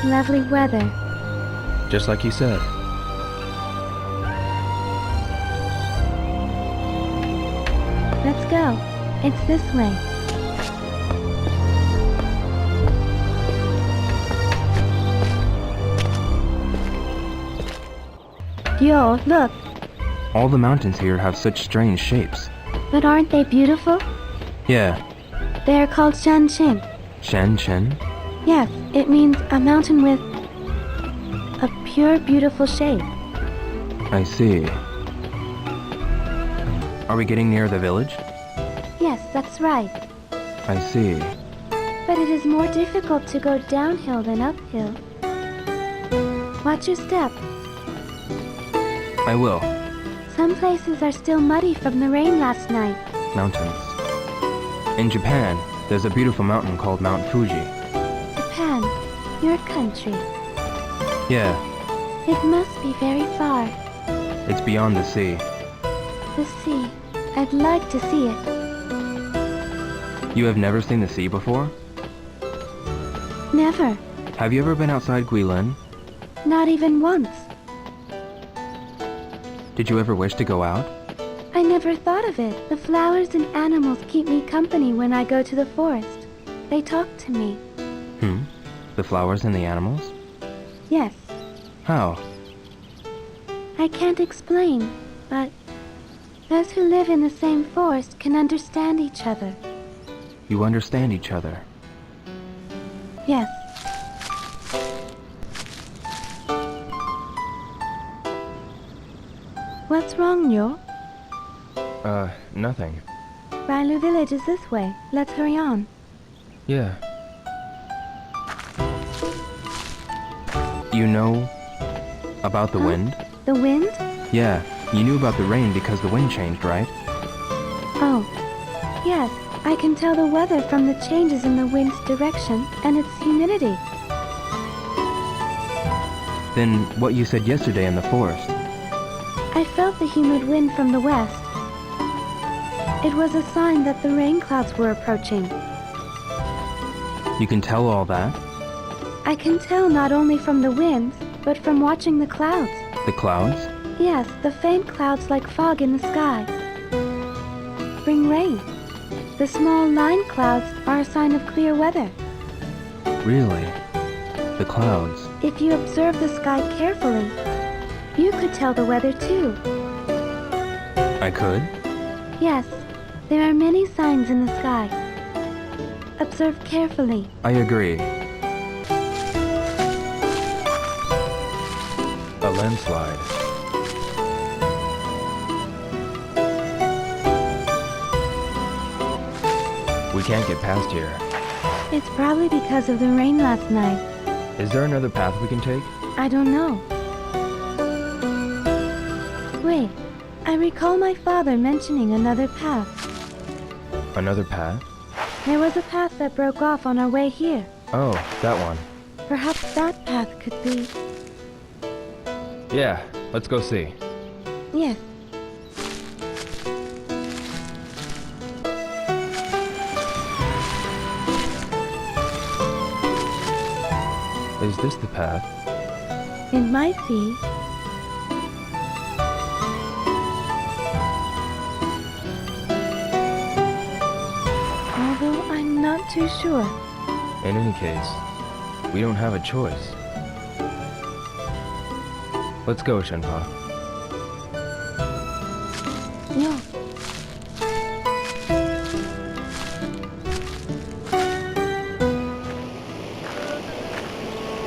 lovely weather. Just like you said. Let's go. It's this way. Yo, look. All the mountains here have such strange shapes. But aren't they beautiful? Yeah. They are called Shenmue. Shen? Yes, it means a mountain with a pure, beautiful shape. I see. Are we getting near the village? Yes, that's right. I see. But it is more difficult to go downhill than uphill. Watch your step. I will. Some places are still muddy from the rain last night. Mountains. In Japan, there's a beautiful mountain called Mount Fuji. Japan, your country. Yeah, It must be very far. it's beyond the sea. The sea. I'd like to see it. You have never seen the sea before? Never. Have you ever been outside Guilin? Not even once. Did you ever wish to go out? I never thought of it. The flowers and animals keep me company when I go to the forest. They talk to me. The flowers and the animals? Yes. How? I can't explain, but those who live in the same forest can understand each other. You understand each other. Yes. What's wrong, Nyo? Nothing. Railu village is this way. Let's hurry on. Yeah. You know about the wind? The wind? Yeah, you knew about the rain because the wind changed, right? Oh. Yes, I can tell the weather from the changes in the wind's direction and its humidity. Then what you said yesterday in the forest? I felt the humid wind from the west. It was a sign that the rain clouds were approaching. You can tell all that? I can tell not only from the winds, but from watching the clouds. The clouds? Yes, the faint clouds like fog in the sky bring rain. The small line clouds are a sign of clear weather. Really? The clouds. If you observe the sky carefully, you could tell the weather too. I could? Yes, there are many signs in the sky. Observe carefully. I agree. A landslide. We can't get past here. It's probably because of the rain last night. Is there another path we can take? I don't know. Wait, I recall my father mentioning another path. Another path? There was a path that broke off on our way here. Oh, that one. Perhaps that path could be... Yeah, let's go see. Yes. Is this the path? It might be. Although I'm not too sure. In any case, we don't have a choice. Let's go, Shenpa. Yeah.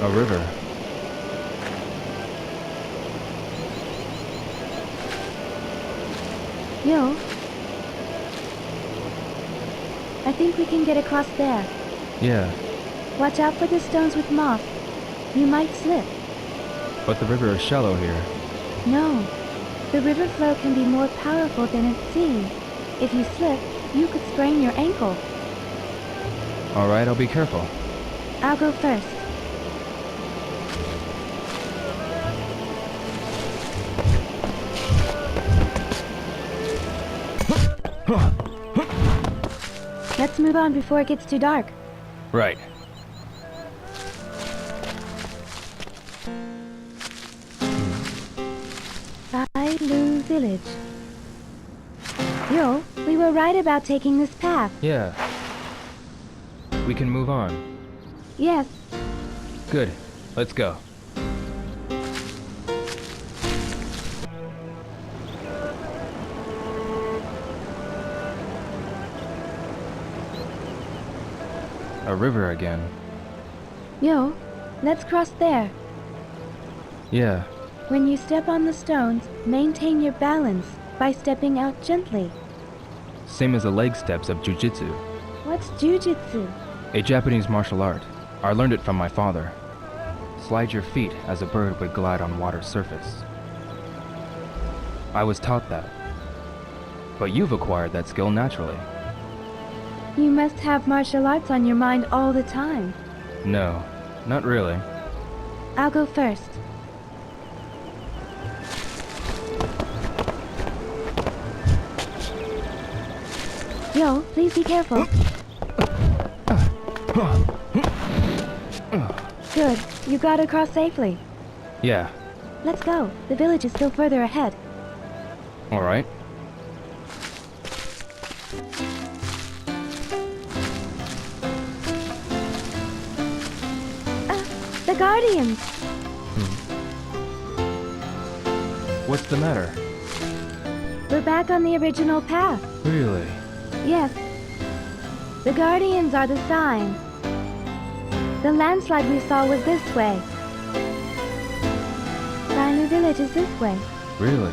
A river. Yo. I think we can get across there. Yeah, Watch out for the stones with moss. You might slip. but the river is shallow here. No. The river flow can be more powerful than it seems. If you slip, you could sprain your ankle. Alright, I'll be careful. I'll go first. Let's move on before it gets too dark. Right. village. Yo, we were right about taking this path. Yeah. We can move on. Yes. Good. Let's go. A river again. Yo, let's cross there. Yeah. When you step on the stones, maintain your balance by stepping out gently. Same as the leg steps of jujitsu. What's jujitsu? A Japanese martial art. I learned it from my father. Slide your feet as a bird would glide on water's surface. I was taught that. But you've acquired that skill naturally. You must have martial arts on your mind all the time. No, not really. I'll go first. Yo, please be careful. Good, you got across safely. Yeah. Let's go. The village is still further ahead. All right. The Guardians! What's the matter? We're back on the original path. Really? Yes. The Guardians are the sign. The landslide we saw was this way. Bailu village is this way. Really?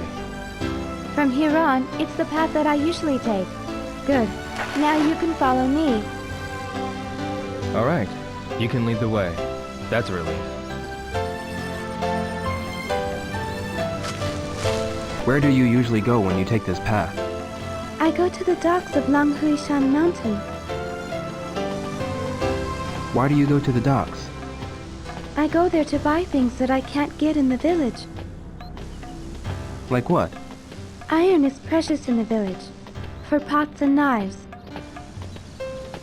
From here on, it's the path that I usually take. Good. Now you can follow me. All right. You can lead the way. That's a relief. Where do you usually go when you take this path? I go to the docks of Langhuishan Mountain. Why do you go to the docks? I go there to buy things that I can't get in the village. Like what? Iron is precious in the village, for pots and knives.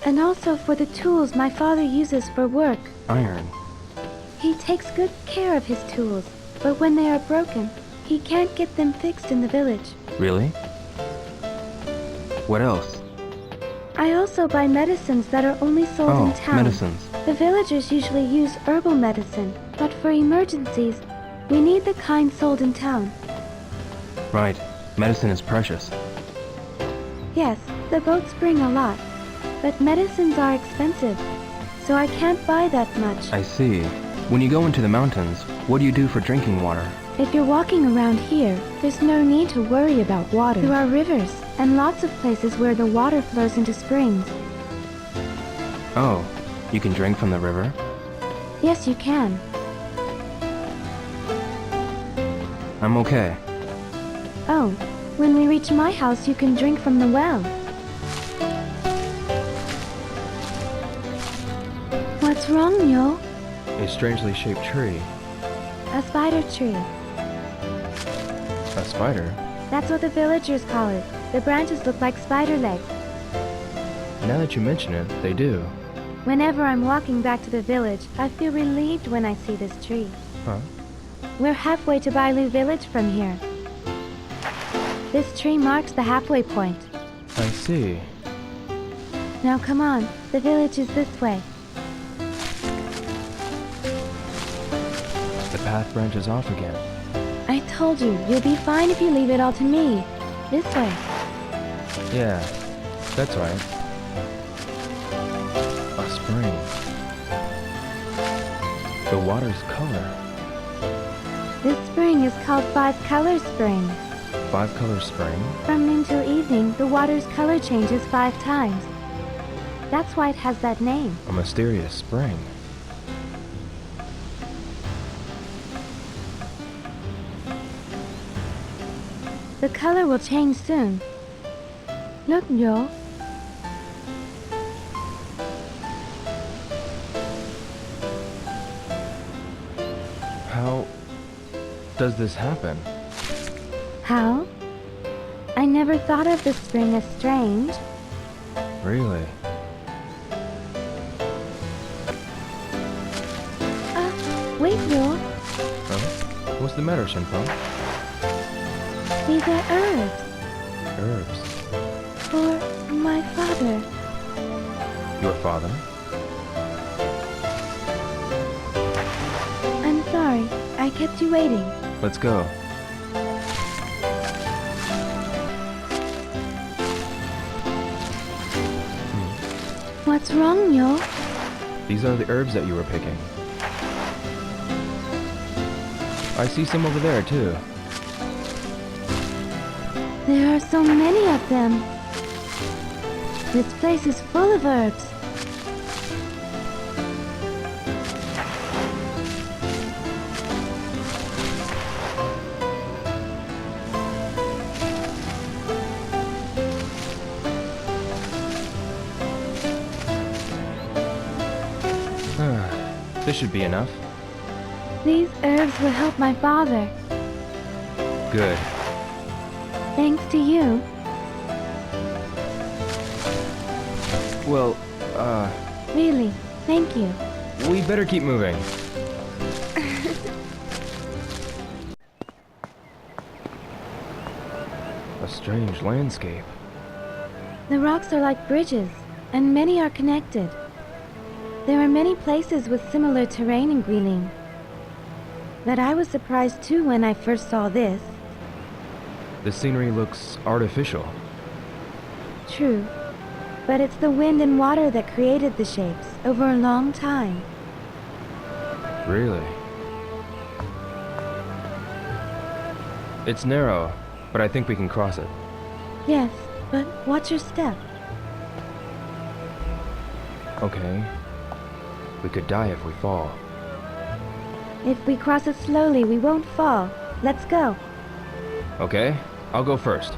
And also for the tools my father uses for work. Iron. He takes good care of his tools, but when they are broken, he can't get them fixed in the village. Really? What else? I also buy medicines that are only sold in town. Medicines. The villagers usually use herbal medicine, but for emergencies, we need the kind sold in town. Right. Medicine is precious. Yes, the boats bring a lot, but medicines are expensive, so I can't buy that much. I see. When you go into the mountains, what do you do for drinking water? If you're walking around here, there's no need to worry about water. There are rivers, and lots of places where the water flows into springs. Oh, you can drink from the river? Yes, you can. I'm okay. Oh, when we reach my house, you can drink from the well. What's wrong, Yo? A strangely shaped tree. A spider tree. A spider? That's what the villagers call it. The branches look like spider legs. Now that you mention it, they do. Whenever I'm walking back to the village, I feel relieved when I see this tree. Huh? We're halfway to Bailu village from here. This tree marks the halfway point. I see. Now come on, the village is this way. The path branches off again. I told you, you'll be fine if you leave it all to me. This way. Yeah, that's right. A spring. The water's color. This spring is called Five Color Spring. 5-color spring? From noon till evening, the water's color changes 5 times. That's why it has that name. A mysterious spring. The color will change soon. Look, Yo. How does this happen? How? I never thought of the spring as strange. Really? Wait, Yo. Huh? What's the matter, Shenpeng? These are herbs Herbs. for my father. Your father? I'm sorry, I kept you waiting. Let's go. What's wrong, Mule? These are the herbs that you were picking. I see some over there, too. There are so many of them. This place is full of herbs. This should be enough. These herbs will help my father. Good. Thanks to you. Well, Really, thank you. we better keep moving. A strange landscape. The rocks are like bridges, and many are connected. There are many places with similar terrain in Guilin. But I was surprised too when I first saw this. The scenery looks artificial. True, but it's the wind and water that created the shapes over a long time. Really? It's narrow, but I think we can cross it. Yes, but watch your step. Okay. We could die if we fall. If we cross it slowly, we won't fall. Let's go. Okay, I'll go first.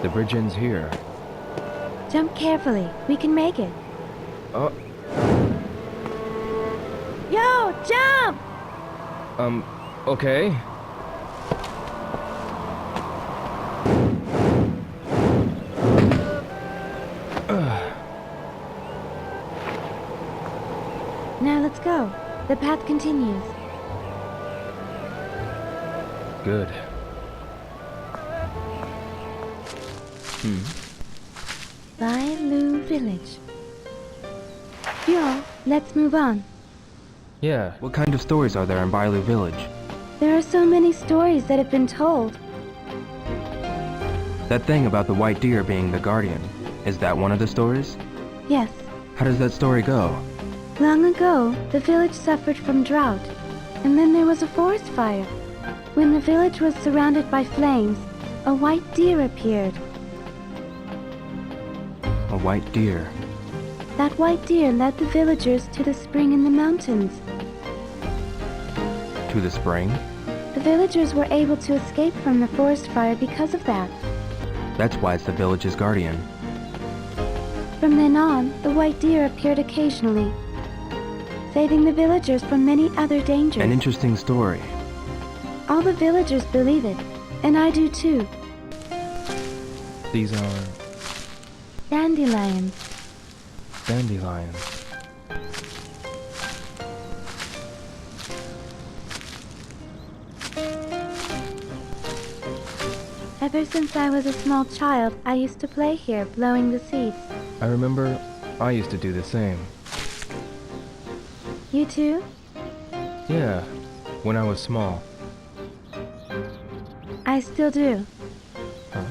The bridge ends here. Jump carefully. We can make it. Oh, Yo, jump! okay. Now let's go. The path continues. Good. Bailu Village. Yo, let's move on. Yeah, what kind of stories are there in Bailu Village? There are so many stories that have been told. That thing about the white deer being the guardian, is that one of the stories? Yes. How does that story go? Long ago, the village suffered from drought, and then there was a forest fire. When the village was surrounded by flames, a white deer appeared. A white deer. That white deer led the villagers to the spring in the mountains. To the spring? The villagers were able to escape from the forest fire because of that. That's why it's the village's guardian. From then on, the white deer appeared occasionally, saving the villagers from many other dangers. An interesting story. All the villagers believe it, and I do too. These are Dandelions. dandelions. Ever since I was a small child, I used to play here, blowing the seeds. I remember I used to do the same. You too? Yeah, when I was small. I still do. Huh?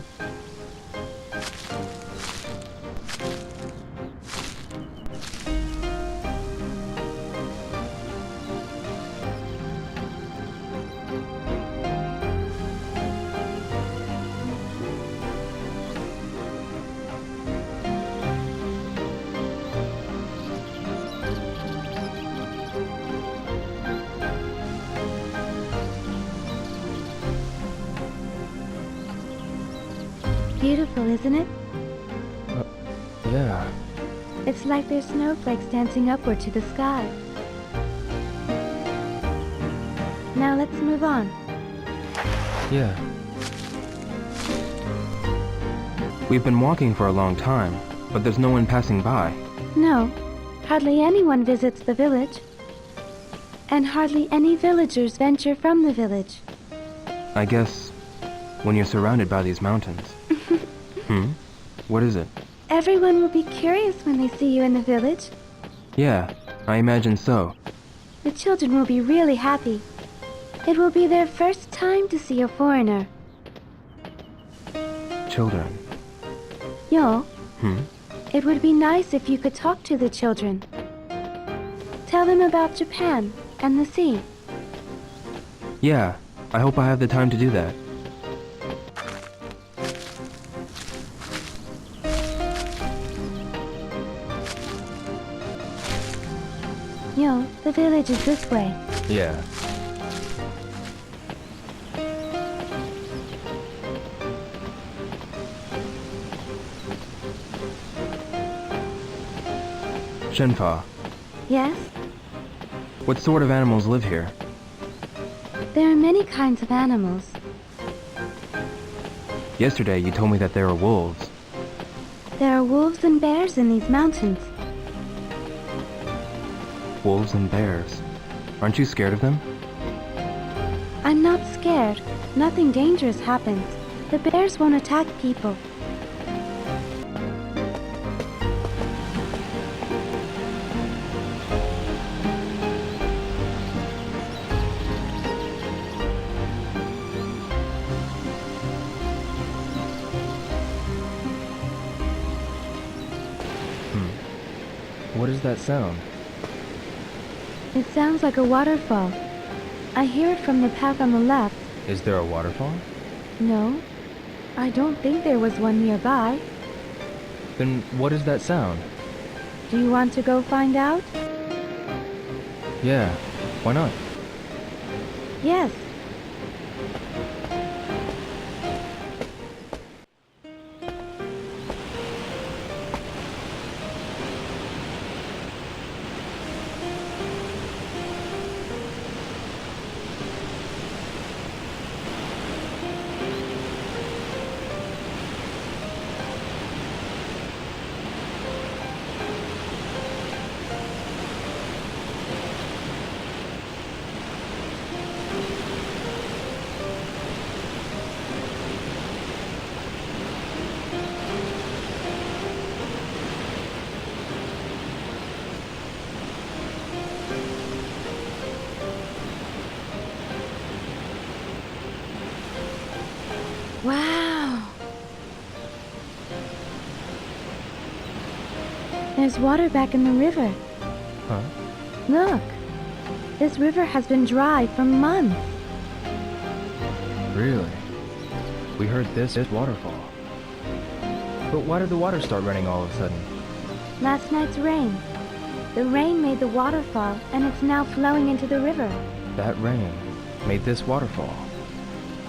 Beautiful, isn't it? Yeah. It's like there's snowflakes dancing upward to the sky. Now let's move on. Yeah. We've been walking for a long time, but there's no one passing by. No, hardly anyone visits the village. And hardly any villagers venture from the village. I guess when you're surrounded by these mountains. What is it? Everyone will be curious when they see you in the village. Yeah, I imagine so. The children will be really happy. It will be their first time to see a foreigner. Children. Yo, it would be nice if you could talk to the children. Tell them about Japan and the sea. Yeah, I hope I have the time to do that. Yo, the village is this way. Yeah. Shenfa, Yes? what sort of animals live here? There are many kinds of animals. Yesterday you told me that there are wolves. There are wolves and bears in these mountains. Wolves and bears. Aren't you scared of them? I'm not scared. Nothing dangerous happens. The bears won't attack people. What is that sound? It sounds like a waterfall. I hear it from the path on the left. Is there a waterfall? No, I don't think there was one nearby. Then what is that sound? Do you want to go find out? Yeah, why not? Yes. Wow! There's water back in the river. Huh? Look! This river has been dry for months. Really? We heard this waterfall. But why did the water start running all of a sudden? Last night's rain. The rain made the waterfall, and it's now flowing into the river. That rain made this waterfall.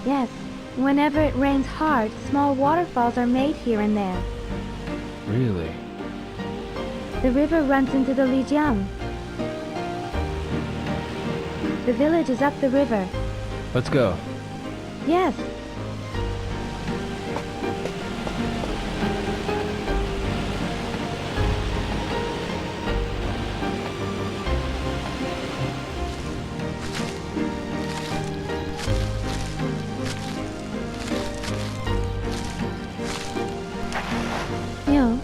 Yes. Whenever it rains hard, small waterfalls are made here and there. Really? The river runs into the Lijiang. The village is up the river. Let's go. Yes. Yo,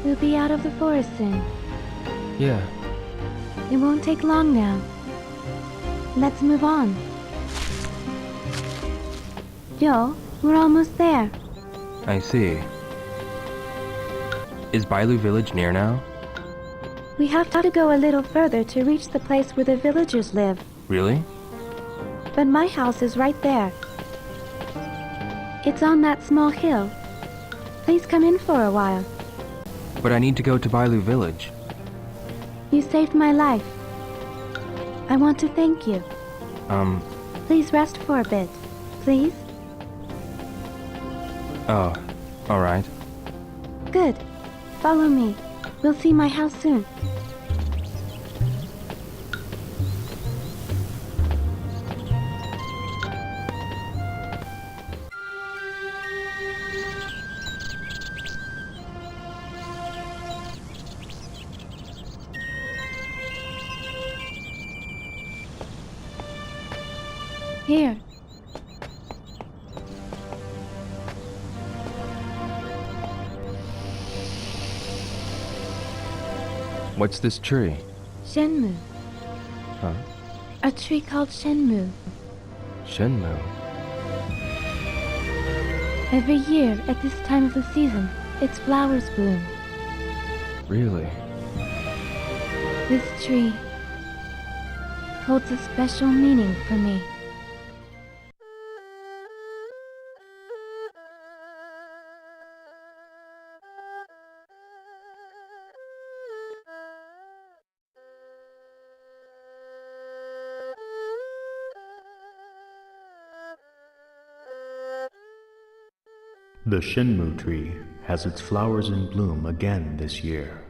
we'll be out of the forest soon. Yeah. It won't take long now. Let's move on. Yo, we're almost there. I see. Is Bailu village near now? We have to go a little further to reach the place where the villagers live. Really? But my house is right there. It's on that small hill. Please come in for a while. But I need to go to Bailu village. You saved my life. I want to thank you. Please rest for a bit. Please? Oh, alright. Good. Follow me. We'll see my house soon. Here. What's this tree? Shenmue. Huh? A tree called Shenmue. Shenmue. Every year, at this time of the season, its flowers bloom. Really? This tree holds a special meaning for me. The Shenmue tree has its flowers in bloom again this year.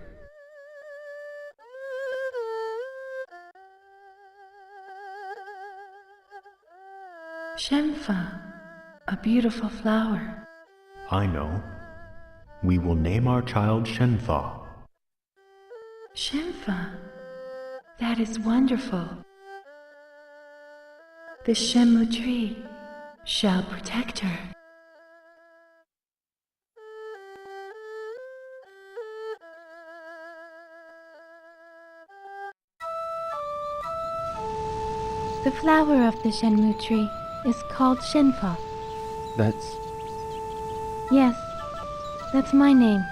Shenfa, a beautiful flower. I know. We will name our child Shenfa. Shenfa, that is wonderful. The Shenmue tree shall protect her. The flower of the Shenmue tree is called Shenfa. That's... Yes, that's my name.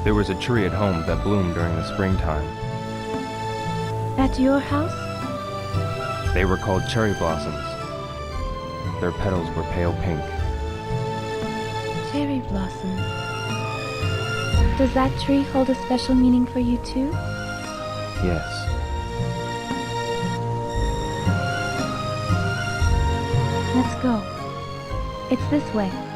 There was a tree at home that bloomed during the springtime. At your house? They were called cherry blossoms. Their petals were pale pink. Cherry blossoms. Does that tree hold a special meaning for you too? Yes. Let's go. It's this way.